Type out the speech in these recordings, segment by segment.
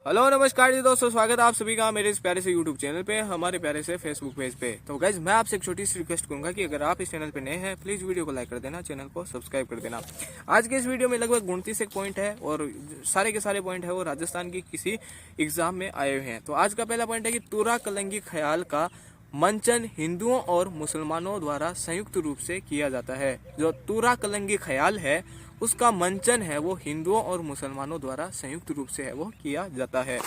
Hello नमस्कार जी दोस्तों, स्वागत है आप सभी का मेरे इस प्यारे से यूट्यूब चैनल पे, हमारे प्यारे से फेसबुक पेज पे। तो गाइज मैं आपसे एक छोटी सी रिक्वेस्ट करूंगा कि अगर आप इस चैनल पे नए हैं प्लीज वीडियो को लाइक कर देना, चैनल को सब्सक्राइब कर देना। आज के इस वीडियो में लगभग 29 एक पॉइंट है और सारे के सारे पॉइंट है वो राजस्थान की किसी एग्जाम में आए हुए हैं। तो आज का पहला पॉइंट है कि तुरा कलंगी ख्याल का मंचन हिंदुओं और मुसलमानों द्वारा संयुक्त रूप से किया जाता है। जो तुरा कलंगी ख्याल है उसका मंचन है वो हिंदुओं और मुसलमानों द्वारा संयुक्त रूप से है वो किया जाता है।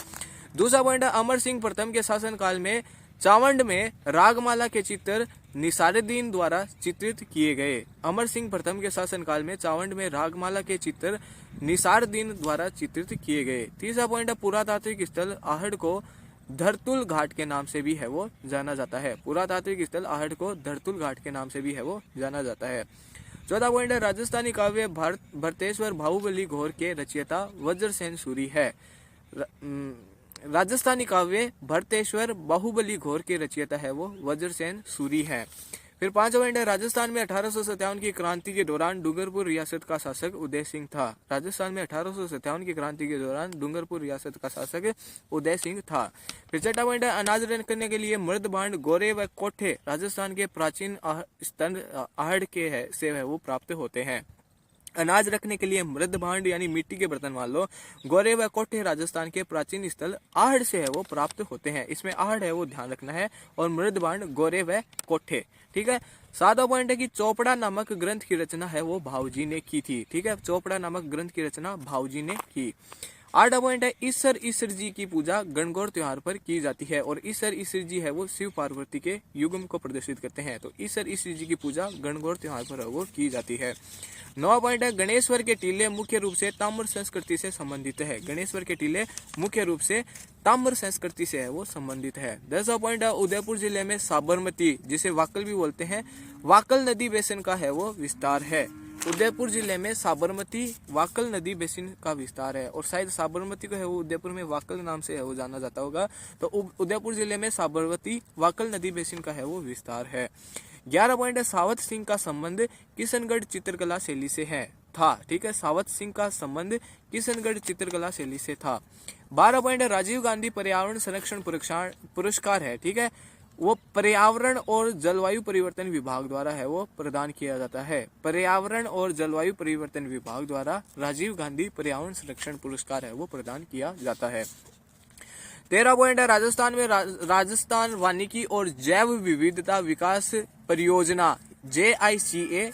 दूसरा पॉइंट है, अमर सिंह प्रथम के शासनकाल में चावंड में रागमाला के चित्र निसारुद्दीन द्वारा चित्रित किए गए। अमर सिंह प्रथम के शासनकाल में चावंड में रागमाला के चित्र निसारुद्दीन द्वारा चित्रित किए गए। तीसरा पॉइंट है, पुरातात्विक स्थल आहड़ को धरतुल घाट के नाम से भी है वो जाना जाता है। पुरातात्विक स्थल आहड़ को धरतुल घाट के नाम से भी है वो जाना जाता है। चौथा पॉइंट है, राजस्थानी काव्य भरतेश्वर बाहुबली घोर के रचयिता वज्रसेन सूरी है। राजस्थानी काव्य भरतेश्वर बाहुबली घोर के रचयिता है वो वज्रसेन सूरी है। फिर पांचवा पॉइंट है, राजस्थान में 1857 की क्रांति के दौरान डूंगरपुर रियासत का शासक उदय सिंह था। राजस्थान में 1857 की क्रांति के दौरान डूंगरपुर रियासत का शासक उदय सिंह था। फिर छठा पॉइंट है, अनाज रखने के लिए मृद भांड गोरे व कोठे राजस्थान के प्राचीन स्तंभ आहड़ के से है वो प्राप्त होते हैं। अनाज रखने के लिए मृद भांड यानी मिट्टी के बर्तन मान लो गोरे व कोठे राजस्थान के प्राचीन स्थल आहड़ से है वो प्राप्त होते हैं। इसमें आहड़ है वो ध्यान रखना है और मृद भांड गोरे व कोठे। ठीक है। सातवां पॉइंट है कि चोपड़ा नामक ग्रंथ की रचना है वो भाऊजी ने की थी। ठीक है, चोपड़ा नामक ग्रंथ की रचना भाऊजी ने की। आठवां पॉइंट है, ईश्वर जी की पूजा गणगौर त्योहार पर की जाती है और ईश्वर जी है वो शिव पार्वती के युग्म को प्रदर्शित करते हैं। तो ईश्वर जी की पूजा गणगौर त्योहार पर वो की जाती है। 9वां पॉइंट है, गणेश्वर के टीले मुख्य रूप से ताम्र संस्कृति से संबंधित है। गणेश्वर के टीले मुख्य रूप से ताम्र संस्कृति से है वो संबंधित है। 10वां पॉइंट है, उदयपुर जिले में साबरमती जिसे वाकल भी बोलते हैं वाकल नदी बेसिन का है वो विस्तार है। उदयपुर जिले में साबरमती वाकल नदी बेसिन का विस्तार है और शायद साबरमती को है वो उदयपुर में वाकल नाम से है वो जाना जाता होगा। तो उदयपुर जिले में साबरमती वाकल नदी बेसिन का है वो विस्तार है। 11 पॉइंट है, सावत सिंह का संबंध किशनगढ़ चित्रकला शैली से है था। ठीक है, सावत सिंह का संबंध किशनगढ़ चित्रकला शैली से था। 12 पॉइंट है, राजीव गांधी पर्यावरण संरक्षण पुरस्कार है। ठीक है, वो पर्यावरण और जलवायु परिवर्तन विभाग द्वारा है वो प्रदान किया जाता है। पर्यावरण और जलवायु परिवर्तन विभाग द्वारा राजीव गांधी पर्यावरण संरक्षण पुरस्कार है वो प्रदान किया जाता है। 13 पॉइंट है, राजस्थान में राजस्थान वानिकी और जैव विविधता विकास परियोजना JICA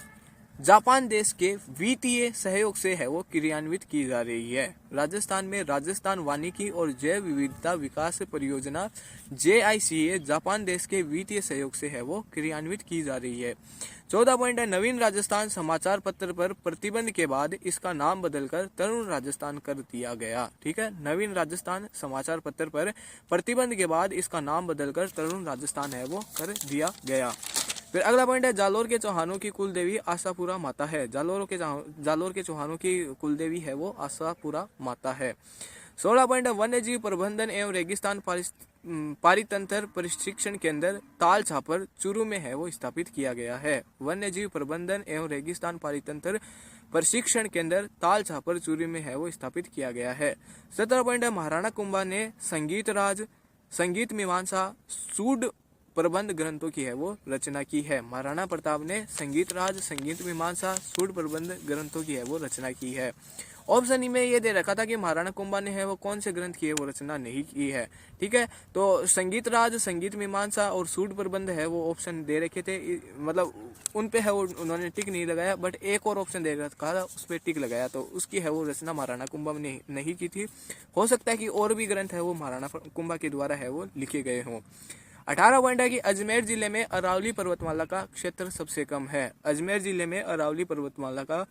जापान देश के वित्तीय सहयोग से है वो क्रियान्वित की जा रही है। राजस्थान में राजस्थान वानिकी और जैव विविधता विकास परियोजना JICA जापान देश के वित्तीय सहयोग से है वो क्रियान्वित की जा रही है। 14 पॉइंट है, नवीन राजस्थान समाचार पत्र पर प्रतिबंध के बाद इसका नाम बदलकर तरुण राजस्थान कर दिया गया। ठीक है, नवीन राजस्थान समाचार पत्र पर प्रतिबंध के बाद इसका नाम बदलकर तरुण राजस्थान है वो कर दिया गया। फिर अगला पॉइंट है, जालोर के चौहानों की कुल देवी आशापुरा माता है। जालोर के चौहानों की कुल देवी है वो आशापुरा माता है। 16 पॉइंट है, वन्य जीव प्रबंधन एवं रेगिस्तान पारितंत्र प्रशिक्षण केंद्र ताल छापर चूरू में है वो स्थापित किया गया है। वन्य जीव प्रबंधन एवं रेगिस्तान पारितंत्र प्रशिक्षण केंद्र ताल छापर चूरू में है वो स्थापित किया गया है। 17 पॉइंट है, महाराणा कुंभा ने संगीत मीमांसा सूड प्रबंध ग्रंथों की है वो रचना की है। महाराणा प्रताप ने संगीत मीमांसा सूड प्रबंध ग्रंथों की है वो रचना की है। ऑप्शन ई में ये दे रखा था कि महाराणा कुंभा ने है वो कौन से ग्रंथ की है वो रचना नहीं की है। ठीक है, तो संगीत मीमांसा और सूड प्रबंध है वो ऑप्शन दे रखे थे, मतलब उन पे है वो उन्होंने टिक नहीं लगाया, बट एक और ऑप्शन दे रखा था उस पर टिक लगाया, तो उसकी है वो रचना महाराणा कुंभा ने नहीं की थी। हो सकता है कि और भी ग्रंथ है वो महाराणा कुंभा के द्वारा है वो लिखे गए हों। 18 पॉइंट है कि अजमेर जिले में अरावली पर्वतमाला का क्षेत्र सबसे कम है। अजमेर जिले में अरावली पर्वतमाला का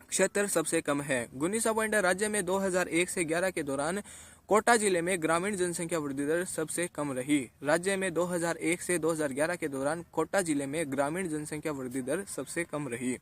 क्षेत्र सबसे कम है। 19 पॉइंट है, राज्य में 2001 से 11 के दौरान कोटा जिले में ग्रामीण जनसंख्या वृद्धि दर सबसे कम रही। राज्य में 2001 से 2011 के दौरान कोटा जिले में ग्रामीण जनसंख्या वृद्धि दर सबसे कम रही।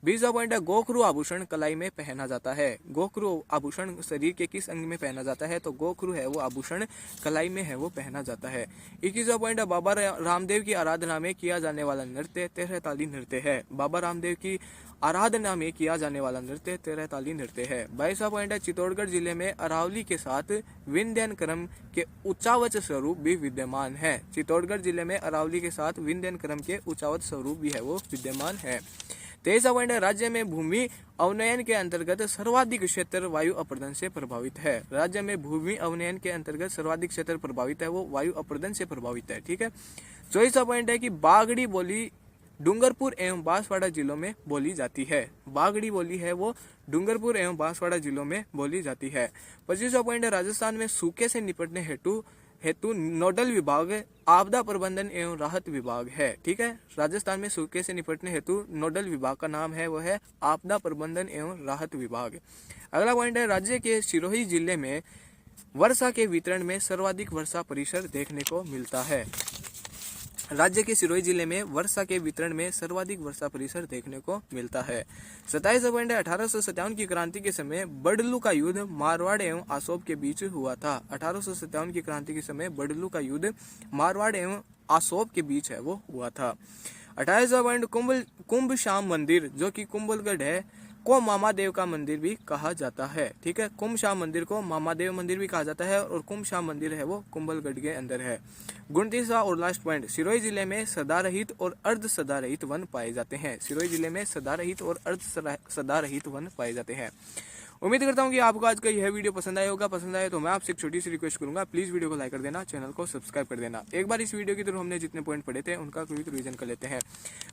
20वां पॉइंट है, गोखरू आभूषण कलाई में पहना जाता है। गोखरू आभूषण शरीर के किस अंग में पहना जाता है? तो गोखरू है वो आभूषण कलाई में है वो पहना जाता है। 21वां पॉइंट है, बाबा रामदेव की आराधना में किया जाने वाला नृत्य 13 ताली नृत्य है। बाबा रामदेव की आराधना में किया जाने वाला नृत्य तेरह ताली नृत्य है। 22वां पॉइंट है, चित्तौड़गढ़ जिले में अरावली के साथ विंध्यन क्रम के उच्चावच स्वरूप भी विद्यमान है। चित्तौड़गढ़ जिले में अरावली के साथ विंध्यन क्रम के उच्चावच स्वरूप भी है वो विद्यमान है। 23वां पॉइंट है, राज्य में भूमि अवनयन के अंतर्गत सर्वाधिक क्षेत्र वायु अपरदन से प्रभावित है। राज्य में भूमि अवनयन के अंतर्गत सर्वाधिक क्षेत्र प्रभावित है वो वायु अपरदन से प्रभावित है। ठीक है। 24वां पॉइंट है कि बागड़ी बोली डूंगरपुर एवं बांसवाड़ा जिलों में बोली जाती है। बागड़ी बोली है वो डूंगरपुर एवं बांसवाड़ा जिलों में बोली जाती है। 25वां पॉइंट है, राजस्थान में सूखे से निपटने हेतु नोडल विभाग आपदा प्रबंधन एवं राहत विभाग है। ठीक है। राजस्थान में सूखे से निपटने हेतु नोडल विभाग का नाम है वो है आपदा प्रबंधन एवं राहत विभाग। अगला पॉइंट है, राज्य के सिरोही जिले में वर्षा के वितरण में सर्वाधिक वर्षा परिसर देखने को मिलता है। राज्य के सिरोही जिले में वर्षा के वितरण में सर्वाधिक वर्षा परिसर देखने को मिलता है। 27वां पॉइंट है, 1857 की क्रांति के समय बडलू का युद्ध मारवाड़ एवं आसोब के बीच हुआ था। 1857 की क्रांति के समय बडलू का युद्ध मारवाड़ एवं आसोब के बीच है वो हुआ था। 28वां पॉइंट, कुंभ श्याम मंदिर जो कि कुंभलगढ़ है को मामादेव का मंदिर भी कहा जाता है। ठीक है। कुंभ श्याम मंदिर को मामादेव मंदिर भी कहा जाता है और कुंभ श्याम मंदिर है वो कुंभलगढ़ के अंदर है। 29वां और लास्ट पॉइंट, सिरोही जिले में सदारहित और अर्ध सदारहित वन पाए जाते हैं। सिरोही जिले में सदारहित और अर्ध सदारहित वन पाए जाते हैं। उम्मीद करता हूँ कि आपको आज का यह वीडियो पसंद आया होगा। पसंद आए तो मैं आपसे एक छोटी सी रिक्वेस्ट करूंगा, प्लीज वीडियो को लाइक कर देना, चैनल को सब्सक्राइब कर देना। एक बार इस वीडियो के थ्रू हमने जितने पॉइंट पढ़े थे उनका क्विक रिवीजन कर लेते हैं।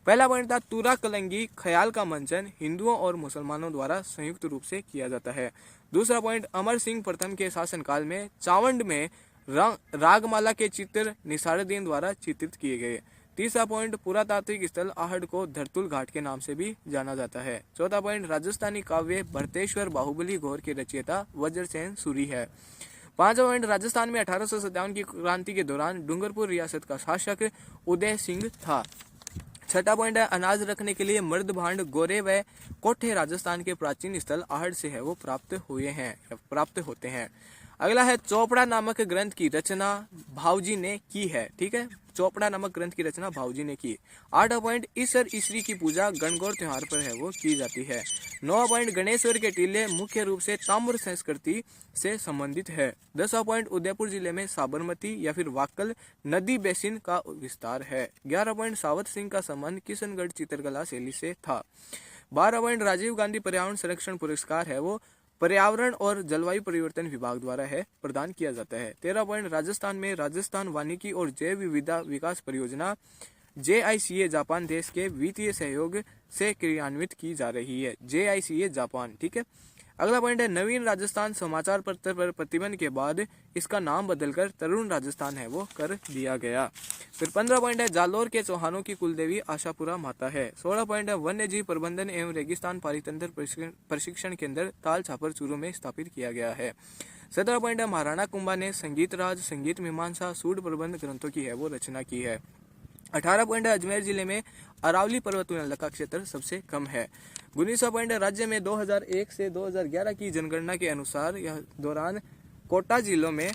पहला पॉइंट था, तुरा कलंगी ख्याल का मंचन हिंदुओं और मुसलमानों द्वारा संयुक्त रूप से किया जाता है। दूसरा पॉइंट, अमर सिंह प्रथम के शासनकाल में चावंड में रागमाला के चित्र निसारुद्दीन द्वारा चित्रित किए गए। तीसरा पॉइंट, पुरातात्विक स्थल आहड़ को धरतुल घाट के नाम से भी जाना जाता है। चौथा पॉइंट, राजस्थानी काव्य भरतेश्वर बाहुबली घोर के रचयिता वज्रसेन सूरी है। पांचवा पॉइंट, राजस्थान में 1857 की क्रांति के दौरान डूंगरपुर रियासत का शासक उदय सिंह था। छठा पॉइंट है, अनाज रखने के लिए मर्द भांड गोरे व कोठे राजस्थान के प्राचीन स्थल आहड़ से है वो प्राप्त होते हैं। अगला है, चोपड़ा नामक ग्रंथ की रचना भावजी ने की है। ठीक है। चोपड़ा नामक ग्रंथ की रचना भावजी ने की। 8वां पॉइंट, ईसर ईसरी की पूजा गणगौर त्योहार पर है वो की जाती है। 9वां पॉइंट, गणेश्वर के टीले मुख्य रूप से ताम्र संस्कृति से संबंधित है। 10वां पॉइंट, उदयपुर जिले में साबरमती या फिर वाक्कल नदी बेसिन का विस्तार है। 11वां पॉइंट, सावत सिंह का संबंध किशनगढ़ चित्रकला शैली से था। 12वां पॉइंट, राजीव गांधी पर्यावरण संरक्षण पुरस्कार है वो पर्यावरण और जलवायु परिवर्तन विभाग द्वारा है प्रदान किया जाता है। 13वां पॉइंट, राजस्थान में राजस्थान वानिकी और जैव विविधता विकास परियोजना JICA जापान देश के वित्तीय सहयोग से क्रियान्वित की जा रही है। JICA Japan. ठीक है। अगला पॉइंट है, नवीन राजस्थान समाचार पत्र पर प्रतिबंध के बाद इसका नाम बदलकर तरुण राजस्थान है वो कर दिया गया। फिर 15 पॉइंट है, जालोर के चौहानों की कुलदेवी आशापुरा माता है। 16 पॉइंट है, वन्य जीव प्रबंधन एवं रेगिस्तान पारितंत्र प्रशिक्षण केंद्र ताल छापर चूरू में स्थापित किया गया है। 17 पॉइंट है, महाराणा कुंभा ने संगीत राज, संगीत मीमांसा, सूड प्रबंध ग्रंथों की है वो रचना की है। 18 पॉइंट है, अजमेर जिले में अरावली पर्वतमाला का क्षेत्र सबसे कम है। 19वां पॉइंट है, राज्य में 2001 से 2011 की जनगणना के अनुसार यह दौरान कोटा जिलों में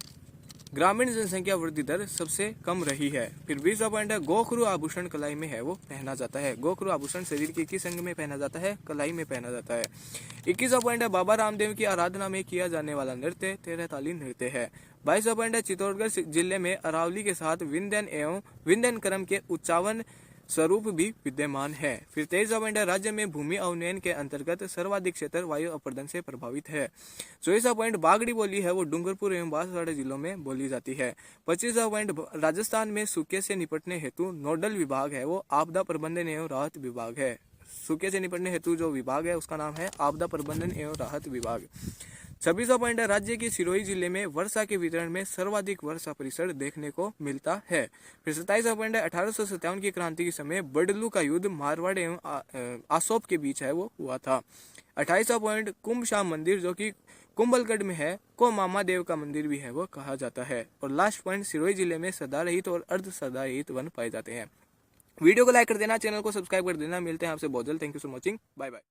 ग्रामीण जनसंख्या वृद्धि दर सबसे कम रही है। फिर 20वां पॉइंट है, गोखरू आभूषण कलाई में है वो पहना जाता है। गोखरू आभूषण शरीर के किस अंग में पहना जाता है? कलाई में पहना जाता है। 21वां पॉइंट है, बाबा रामदेव की आराधना में किया जाने वाला नृत्य 13 ताली नृत्य है। 22वां पॉइंट है, चित्तौड़गढ़ जिले में अरावली के साथ विंध्यन क्रम के उच्चावन स्वरूप भी विद्यमान है। फिर 23वां पॉइंट है, राज्य में भूमि अवनयन के अंतर्गत सर्वाधिक क्षेत्र वायु अपरदन से प्रभावित है। 24वां पॉइंट, बागड़ी बोली है वो डूंगरपुर एवं बांसवाड़ा जिलों में बोली जाती है। 25वां पॉइंट, राजस्थान में सूखे से निपटने हेतु नोडल विभाग है वो आपदा प्रबंधन एवं राहत विभाग है। सूखे से निपटने हेतु जो विभाग है उसका नाम है आपदा प्रबंधन एवं राहत विभाग। 26वां पॉइंट है, राज्य के सिरोही जिले में वर्षा के वितरण में सर्वाधिक वर्षा परिसर देखने को मिलता है। फिर 27वां पॉइंट है, 1857 की क्रांति के समय बडलू का युद्ध मारवाड़ एवं आसोब के बीच है वो हुआ था। 28वां पॉइंट, कुंभ श्याम मंदिर जो कि कुंभलगढ़ में है को मामादेव का मंदिर भी है वो कहा जाता है। और लास्ट पॉइंट, सिरोही जिले में सदारहित और अर्ध सदारहित वन पाए जाते हैं। वीडियो को लाइक कर देना, चैनल को सब्सक्राइब कर देना। मिलते हैं आपसे बहुत जल्द। Thank you so much, bye bye.